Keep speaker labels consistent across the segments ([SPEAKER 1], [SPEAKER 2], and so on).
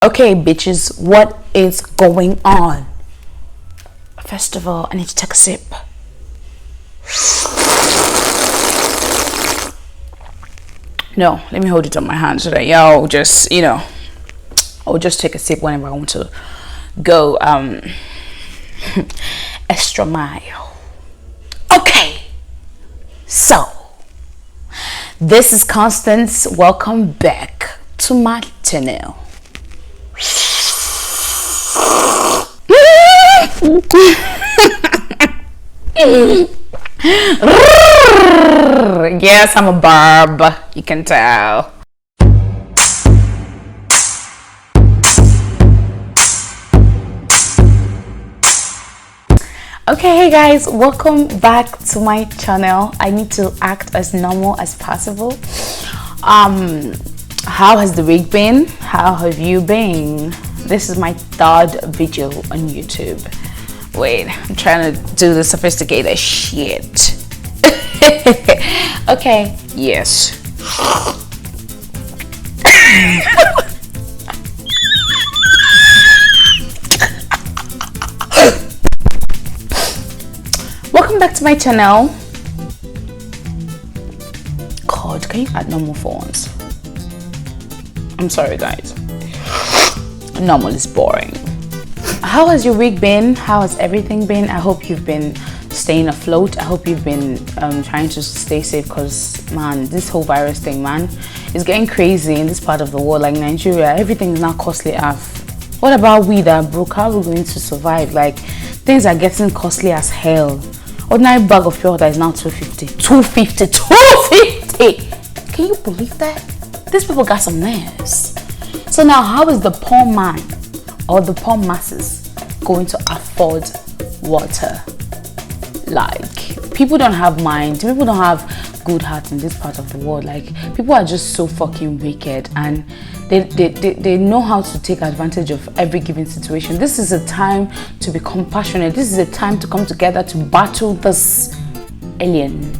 [SPEAKER 1] Okay, bitches, what is going on? First of all, I need to take a sip. No, let me hold it on my hand so that y'all just, I'll just take a sip whenever I want to go extra mile. Okay, so this is Constance. Welcome back to my channel. Yes, I'm a barb, you can tell. Okay, hey guys, welcome back to my channel. I need to act as normal as possible. How has the week been? How have you been? This is my third video on YouTube. Wait, I'm trying to do the sophisticated shit. Okay, yes. Welcome back to my channel. God, can you add normal phones? I'm sorry guys, normal is boring. How has your week been? How has everything been? I hope you've been staying afloat. I hope you've been trying to stay safe, because man, this whole virus thing, man, is getting crazy in this part of the world. Like Nigeria, everything is now costly af. What about we that are broke? How are we going to survive? Like, things are getting costly as hell. Ordinary bag of pure water is now 250. 250. 250. Can you believe that? These people got some nerves. So now, how is the poor man or the poor masses going to afford water? Like, people don't have mind. People don't have good hearts in this part of the world. Like, people are just so fucking wicked, and they know how to take advantage of every given situation. This is a time to be compassionate. This is a time to come together to battle this alien,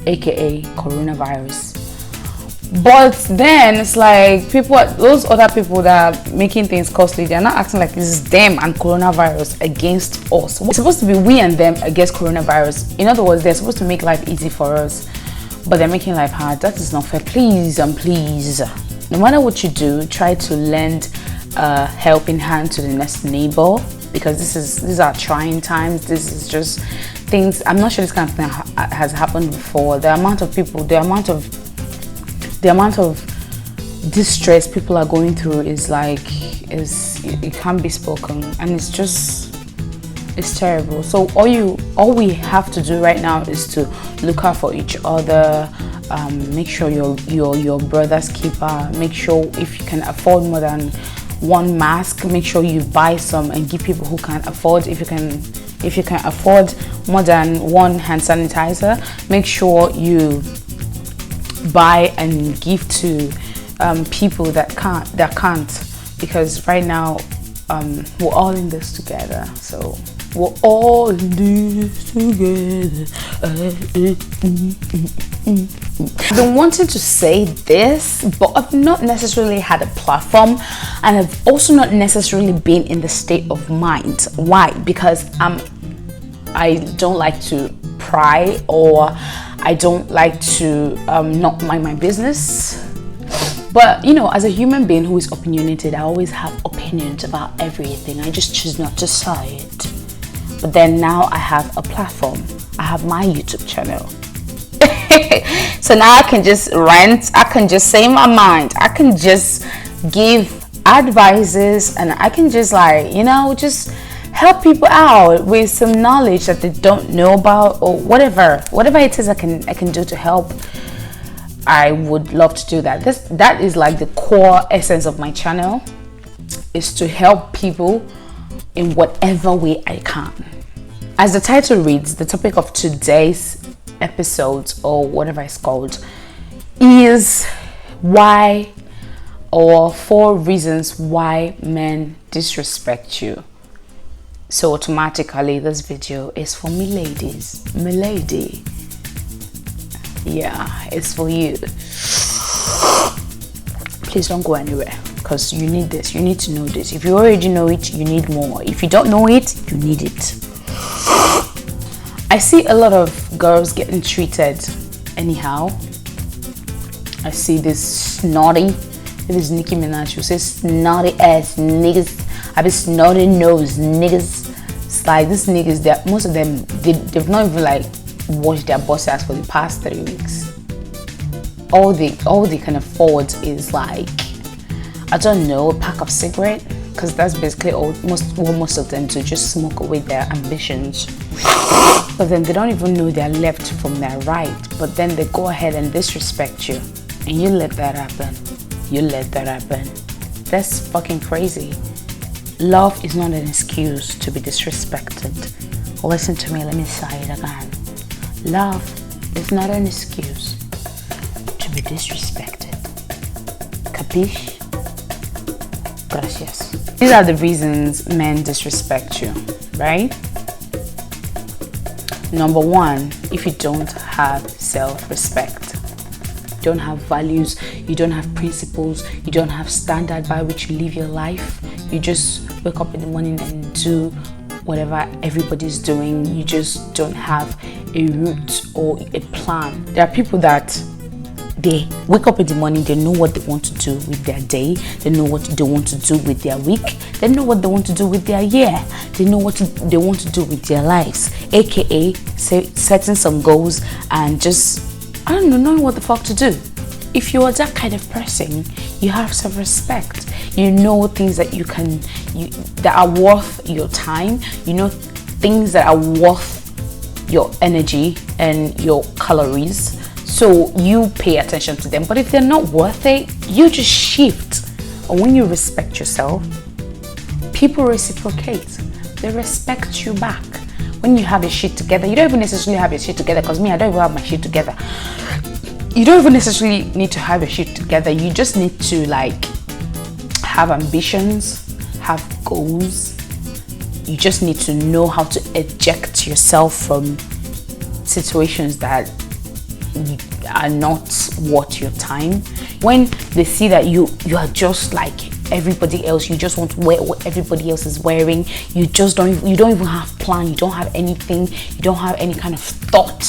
[SPEAKER 1] aka coronavirus. But then it's like those other people that are making things costly, they're not acting like this is them and coronavirus against us. It's supposed to be we and them against coronavirus. In other words, they're supposed to make life easy for us, but they're making life hard. That is not fair. Please and please, no matter what you do, try to lend a helping hand to the next neighbor, because these are trying times. This is just things. I'm not sure this kind of thing has happened before. The amount of people, the amount of distress people are going through is like, it can't be spoken, and it's terrible. So all we have to do right now is to look out for each other. Make sure your brother's keeper. Make sure if you can afford more than one mask, make sure you buy some and give people who can't afford. If you can afford more than one hand sanitizer, make sure you buy and give to people that can't, because right now we're all in this together. So we're all in this together. I've been wanting to say this, but I've not necessarily had a platform, and I've also not necessarily been in the state of mind. Why? Because I don't like to pry, or I don't like to not mind my business. But as a human being who is opinionated, I always have opinions about everything. I just choose not to say it. But then now I have a platform. I have my YouTube channel. So now I can just rant. I can just say my mind. I can just give advices, and I can just just help people out with some knowledge that they don't know about, or whatever it is I can do to help. I would love to do that. That is like the core essence of my channel, is to help people in whatever way I can. As the title reads, the topic of today's episode, or whatever it's called, is why, or 4 reasons why men disrespect you. So automatically this video is for me ladies. My lady. Yeah, it's for you. Please don't go anywhere, because you need this. You need to know this. If you already know it, you need more. If you don't know it, you need it. I see a lot of girls getting treated anyhow. I see this snotty, if it's Nicki Minaj, she says snotty ass niggas. I be snotty nose niggas. It's like these niggas that most of them they've not even like washed their bosses for the past 3 weeks. All they can afford is like, I don't know, a pack of cigarette, because that's basically what most of them do, just smoke away their ambitions. But then they don't even know their left from their right, but then they go ahead and disrespect you, and you let that happen. You let that happen. That's fucking crazy. Love is not an excuse to be disrespected. Listen to me, let me say it again. Love is not an excuse to be disrespected. Capiche? Gracias. These are the reasons men disrespect you, right? Number one, if you don't have self-respect, you don't have values, you don't have principles, you don't have standard by which you live your life, you just wake up in the morning and do whatever everybody's doing, you just don't have a route or a plan. There are people that they wake up in the morning, they know what they want to do with their day, they know what they want to do with their week, they know what they want to do with their year, they know what they want to do with their lives, aka setting some goals and just, I don't know, knowing what the fuck to do. If you are that kind of person, you have self-respect. You know things that that are worth your time. You know things that are worth your energy and your calories. So you pay attention to them. But if they're not worth it, you just shift. And when you respect yourself, people reciprocate. They respect you back. When you have your shit together, you don't even necessarily have your shit together, because me, I don't even have my shit together. You don't even necessarily need to have your shit together. You just need to like have ambitions, have goals. You just need to know how to eject yourself from situations that are not worth your time. When they see that you are just like everybody else, you just want to wear what everybody else is wearing, you don't even have plan, you don't have anything, you don't have any kind of thought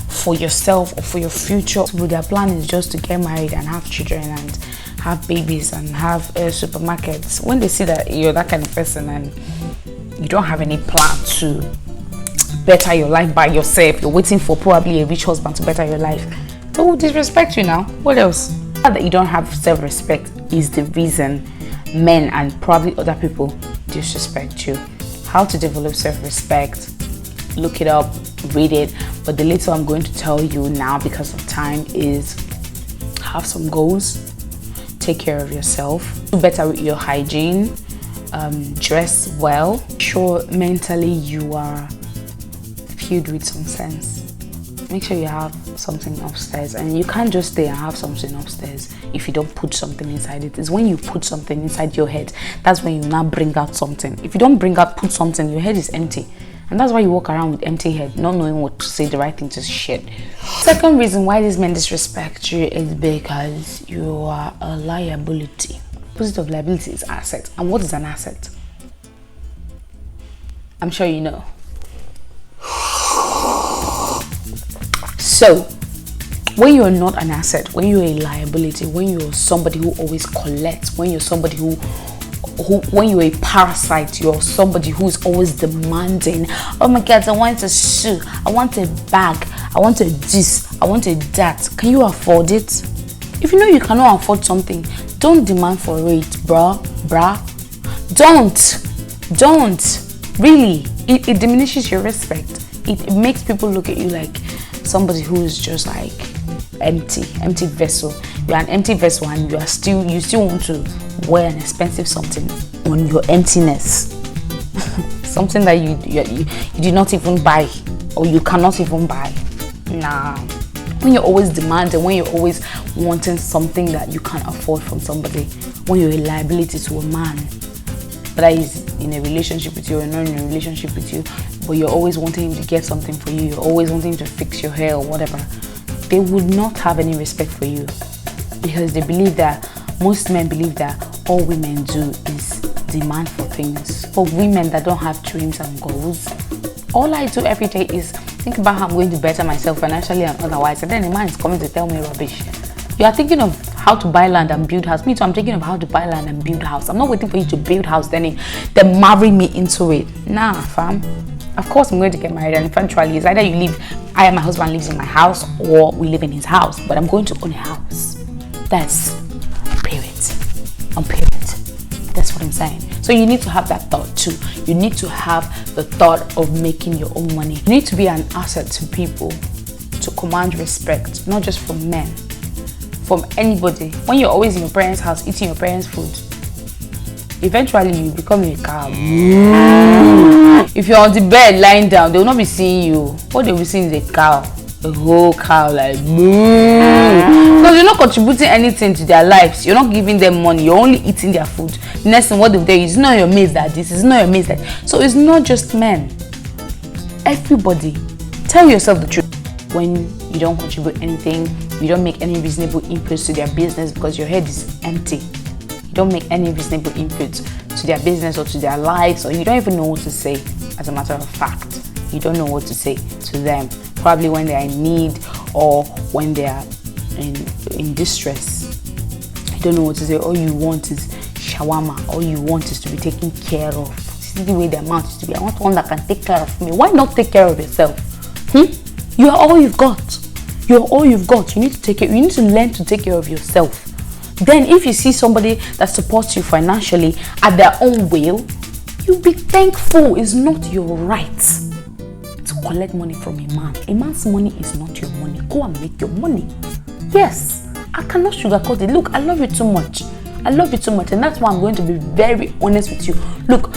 [SPEAKER 1] for yourself or for your future. So their plan is just to get married and have children and have babies and have supermarkets. When they see that you're that kind of person and you don't have any plan to better your life by yourself, you're waiting for probably a rich husband to better your life, they will disrespect you now. What else? That you don't have self-respect is the reason men and probably other people disrespect you. How to develop self-respect, look it up, read it, but the little I'm going to tell you now because of time is have some goals, take care of yourself, do better with your hygiene, dress well, sure mentally you are filled with some sense. Make sure you have something upstairs, and you can't just stay and have something upstairs if you don't put something inside it. It's when you put something inside your head, that's when you now bring out something. If you don't put something, your head is empty. And that's why you walk around with empty head, not knowing what to say, the right thing to shit. Second reason why these men disrespect you is because you are a liability. The opposite of liability is asset. And what is an asset? I'm sure you know. So, when you're not an asset, when you're a liability, when you're somebody who always collects, when you're somebody when you're a parasite, you're somebody who's always demanding, oh my god, I want a shoe, I want a bag, I want a this, I want a that. Can you afford it? If you know you cannot afford something, don't demand for it, bruh. Don't. Really, it diminishes your respect. It makes people look at you like somebody who is just like empty vessel. You're an empty vessel, and you still want to wear an expensive something on your emptiness. Something that you did not even buy, or you cannot even buy. Nah. When you're always demanding, when you're always wanting something that you can't afford from somebody, when you're a liability to a man, whether he's in a relationship with you or not in a relationship with you, but you're always wanting him to get something for you, you're always wanting him to fix your hair or whatever, they would not have any respect for you, because they believe that, most men believe that all women do is demand for things. For women that don't have dreams and goals, all I do every day is think about how I'm going to better myself financially and otherwise, and then a man is coming to tell me rubbish. You are thinking of how to buy land and build house. Me too, I'm thinking of how to buy land and build house. I'm not waiting for you to build house, then marry me into it. Nah, fam. Of course I'm going to get married, and eventually it's either I and my husband lives in my house, or we live in his house. But I'm going to own a house. That's period. On period. That's what I'm saying. So you need to have that thought too. You need to have the thought of making your own money. You need to be an asset to people, to command respect, not just from men, from anybody. When you're always in your parents' house eating your parents' food, eventually you become a cow. If you're on the bed lying down, they will not be seeing you. What they will be seeing is a cow. A whole cow, like moo. Because you're not contributing anything to their lives. You're not giving them money. You're only eating their food. The next thing what they do is not your mates that this, is not your mates that. So it's not just men. Everybody, tell yourself the truth. When you don't contribute anything, you don't make any reasonable inputs to their business because your head is empty. You don't make any reasonable inputs to their business or to their lives, or you don't even know what to say. As a matter of fact, you don't know what to say to them. Probably when they are in need or when they are in distress. You don't know what to say. All you want is shawarma. All you want is to be taken care of. This is the way their mouth used to be. I want one that can take care of me. Why not take care of yourself? You are all you've got. You're all you've got. You need to take care. You need to learn to take care of yourself. Then if you see somebody that supports you financially at their own will, you be thankful. It's not your right to collect money from a man. A man's money is not your money. Go and make your money. Yes, I cannot sugarcoat it. Look, I love you too much. I love you too much, and that's why I'm going to be very honest with you. Look,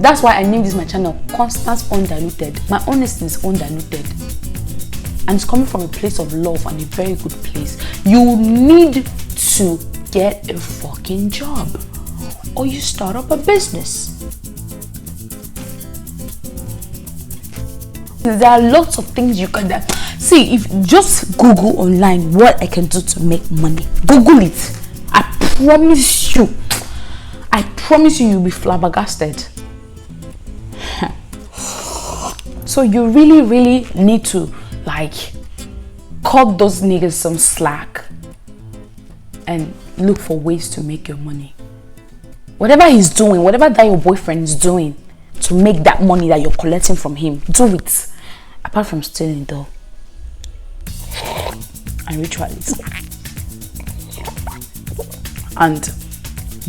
[SPEAKER 1] that's why I named this my channel Constance Undiluted. My honesty is undiluted, and it's coming from a place of love and a very good place. You need to get a fucking job, or you start up a business. There are lots of things you can do. See, if just Google online what I can do to make money. Google it. I promise you, you'll be flabbergasted. So you really need to cut those niggas some slack and look for ways to make your money. Whatever he's doing, whatever that your boyfriend is doing to make that money that you're collecting from him, do it. Apart from stealing though, and rituals and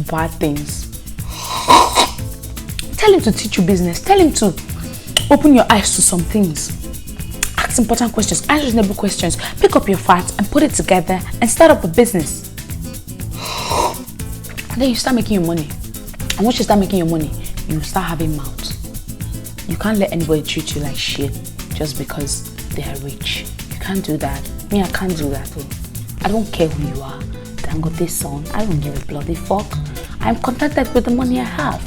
[SPEAKER 1] bad things. Tell him to teach you business. Tell him to open your eyes to some things. Ask important questions, ask reasonable questions. Pick up your facts and put it together and start up a business. And then you start making your money. And once you start making your money, you start having mouth. You can't let anybody treat you like shit just because they are rich. You can't do that. Me, I can't do that too. I don't care who you are. Dangote's son, I don't give a bloody fuck. I'm contented with the money I have.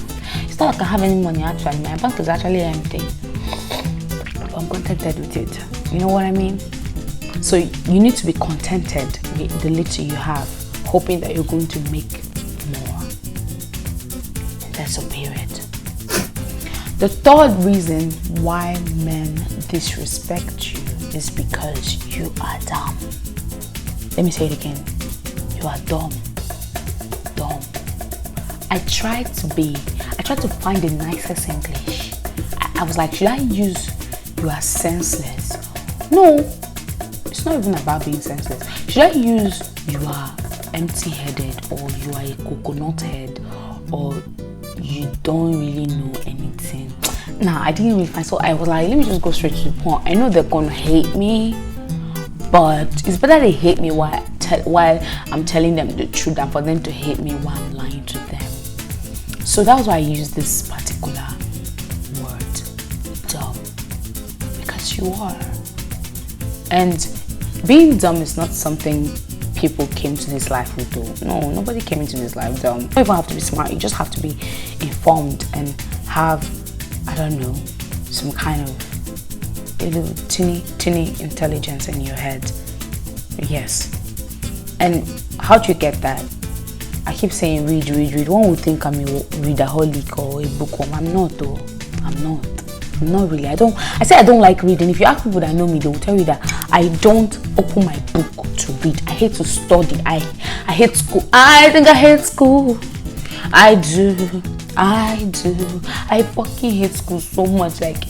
[SPEAKER 1] It's not like I have any money actually. My bank is actually empty. But I'm contented with it. You know what I mean? So you need to be contented with the little you have, hoping that you're going to make more. And that's a period. The third reason why men disrespect you is because you are dumb. Let me say it again. You are dumb. Dumb. I tried to find the nicest English. I was like, should I use you are senseless? No, it's not even about being senseless. Should I use you are empty-headed, or you are a coconut head, or you don't really know anything? Nah, I didn't really find. So I was like, let me just go straight to the point. I know they're gonna hate me, but it's better they hate me while I'm telling them the truth than for them to hate me while I'm lying to them. So that was why I used this particular word, dumb, because you are. And being dumb is not something people came to this life with do. No, nobody came into this life dumb. You don't even have to be smart. You just have to be informed and have, I don't know, some kind of little teeny intelligence in your head. Yes. And how do you get that? I keep saying read, read, read. One would think I'm a readaholic or a bookworm. I'm not though. I'm not really. I say I don't like reading. If you ask people that know me, they will tell you that I don't open my book to read. I hate to study. I hate school. I think I hate school. I do. I fucking hate school so much. Like,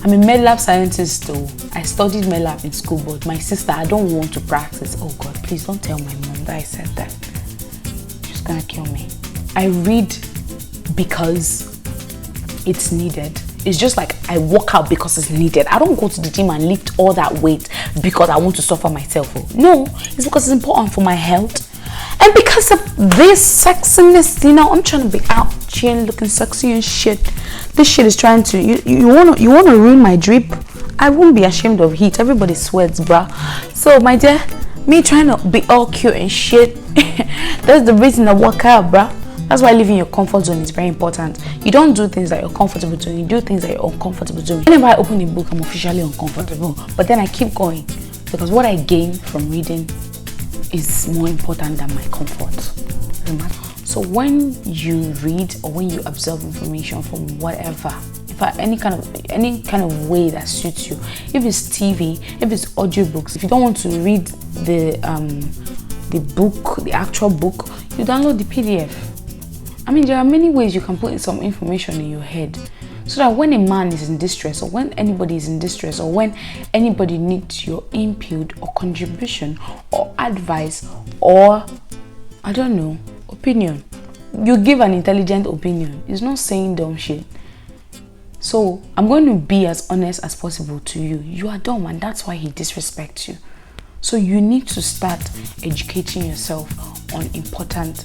[SPEAKER 1] I'm a medlab scientist though. I studied medlab in school, but my sister, I don't want to practice. Oh God, please don't tell my mom that I said that. She's gonna kill me. I read because it's needed. It's just like I work out because it's needed. I don't go to the gym and lift all that weight because I want to suffer myself. No, it's because it's important for my health. And because of this sexiness, you know, I'm trying to be out here looking sexy and shit. This shit is trying to, you wanna ruin my drip? I won't be ashamed of heat. Everybody sweats, bruh. So my dear, me trying to be all cute and shit, that's the reason I work out, bruh. That's why living your comfort zone is very important. You don't do things that you're comfortable doing. You do things that you're uncomfortable doing. Whenever I open a book, I'm officially uncomfortable. But then I keep going because what I gain from reading is more important than my comfort. So when you read or when you absorb information from whatever, in fact, any kind of way that suits you, if it's TV, if it's audiobooks, if you don't want to read the book, the actual book, you download the PDF. I mean, there are many ways you can put some information in your head so that when a man is in distress or when anybody is in distress or when anybody needs your input or contribution or advice or, I don't know, opinion, you give an intelligent opinion. It's not saying dumb shit. So I'm going to be as honest as possible to you. You are dumb and that's why he disrespects you. So you need to start educating yourself on important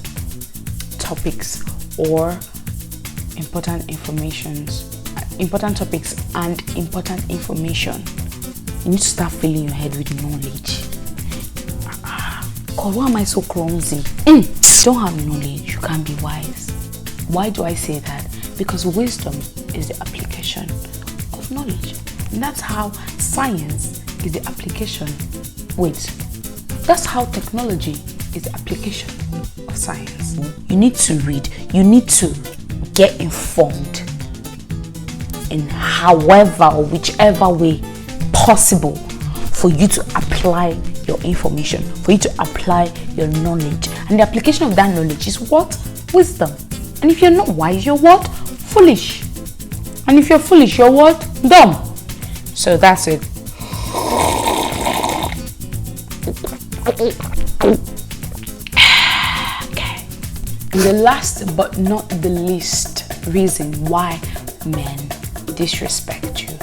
[SPEAKER 1] topics or important topics and important information. You need to start filling your head with knowledge. God, why am I so clumsy? You don't have knowledge, you can't be wise. Why do I say that? Because wisdom is the application of knowledge. And that's how science is the application. That's how technology is the application of science. You need to read. You need to get informed in however or whichever way possible for you to apply your information, for you to apply your knowledge. And the application of that knowledge is what? Wisdom. And if you're not wise, you're what? Foolish. And if you're foolish, you're what? Dumb. So that's it. Okay. And the last but not the least reason why men disrespect you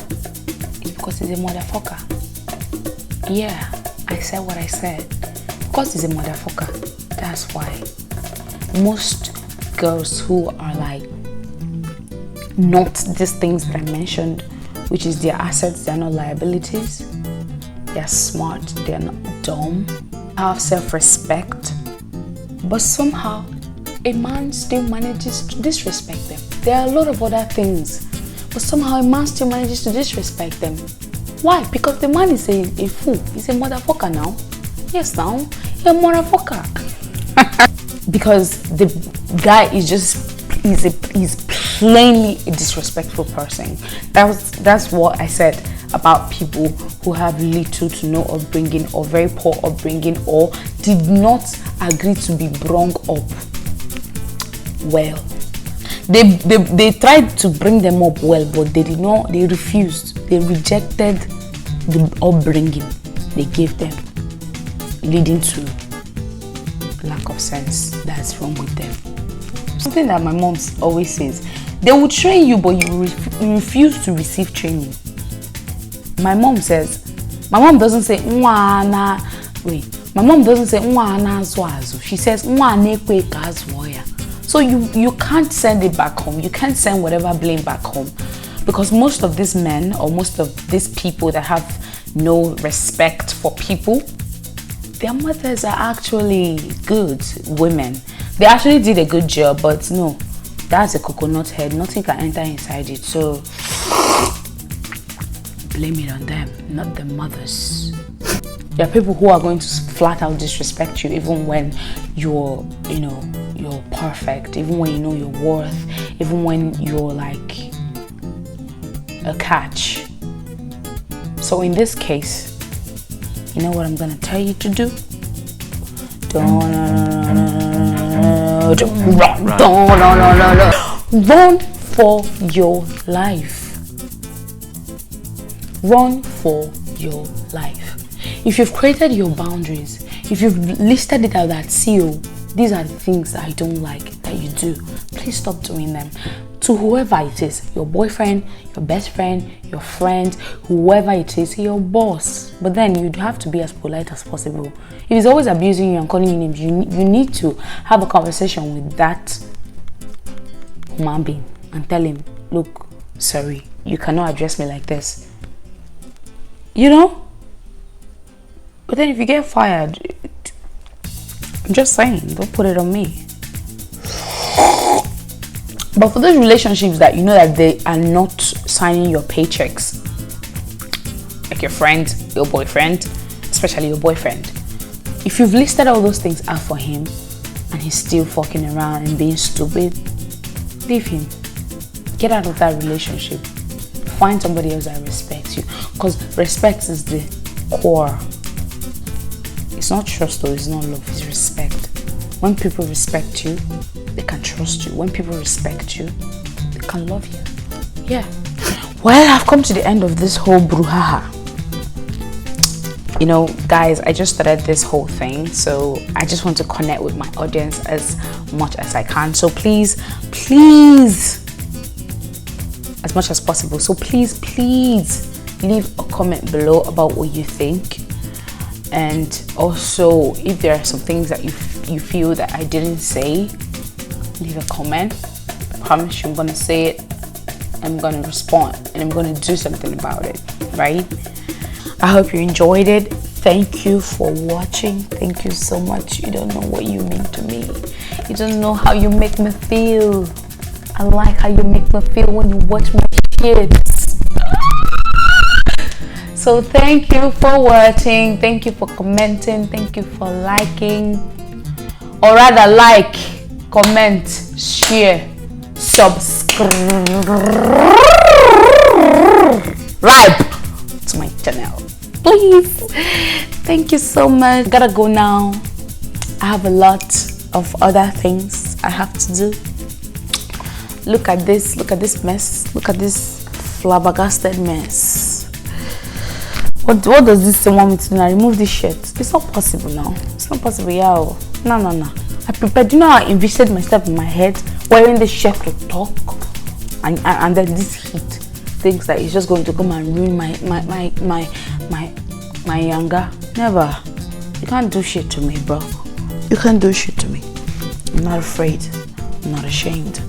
[SPEAKER 1] is because he's a motherfucker. Yeah, I said what I said. Because he's a motherfucker. That's why most girls who are like not these things that I mentioned, which is their assets, they're not liabilities, they're smart, they're not dumb, have self-respect, but somehow a man still manages to disrespect them. There are a lot of other things, but somehow a man still manages to disrespect them. Why? Because the man is a fool. He's a motherfucker now. Yes, now. He's a motherfucker. Because the guy is he's plainly a disrespectful person. That's what I said about people who have little to no upbringing or very poor upbringing or did not agree to be brought up well. They tried to bring them up well, but they did not. They refused. They rejected the upbringing they gave them, leading to lack of sense that's wrong with them. Something that my mom always says: they will train you, but you refuse to receive training. My mom doesn't say "Mwana." Wait, my mom doesn't say "Mwana zwazu." She says "Mwana ekwe kazwoya." So you can't send it back home. You can't send whatever blame back home. Because most of these men or most of these people that have no respect for people, their mothers are actually good women. They actually did a good job, but no, that's a coconut head. Nothing can enter inside it. So blame it on them, not the mothers. There are people who are going to flat out disrespect you even when you're you're perfect, even when you know your worth, even when you're like a catch. So in this case, you know what I'm gonna tell you to do? Run for your life. Run for your life. If you've created your boundaries, if you've listed it out that, see, these are the things that I don't like that you do, please stop doing them. To whoever it is, your boyfriend, your best friend, your friend, whoever it is, your boss. But then you'd have to be as polite as possible. If he's always abusing you and calling you names, you need to have a conversation with that human being and tell him, look, sorry, you cannot address me like this. You know? But then if you get fired, I'm just saying, don't put it on me. But for those relationships that you know that they are not signing your paychecks, like your friend, your boyfriend, especially your boyfriend, if you've listed all those things out for him and he's still fucking around and being stupid, leave him. Get out of that relationship. Find somebody else that respects you, because respect is the core. It's not trust though, it's not love, it's respect. When people respect you, they can trust you. When people respect you, they can love you. Yeah. Well, I've come to the end of this whole brouhaha. You know, guys, I just started this whole thing, so I just want to connect with my audience as much as I can. So please, as much as possible. So please leave a comment below about what you think. And also, if there are some things that you feel that I didn't say, leave a comment. I promise you I'm gonna say it, I'm gonna respond, and I'm gonna do something about it, right? I hope you enjoyed it. Thank you for watching. Thank you so much. You don't know what you mean to me. You don't know how you make me feel. I like how you make me feel when you watch my kids. So thank you for watching, thank you for commenting, thank you for liking, or rather like, comment, share, subscribe to my channel, please. Thank you so much. Gotta go now. I have a lot of other things I have to do. Look at this mess, look at this flabbergasted mess. What does this thing want me to do now? Remove this shirt. It's not possible now. It's not possible, yeah. No. I prepared. You know how I envisioned myself in my head wearing this shirt to talk, and then this heat thinks that it's just going to come and ruin my younger. Never. You can't do shit to me, bro. You can't do shit to me. I'm not afraid. I'm not ashamed.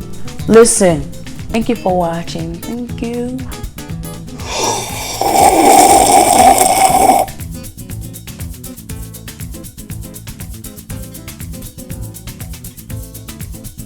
[SPEAKER 1] Listen. Thank you for watching. Thank you.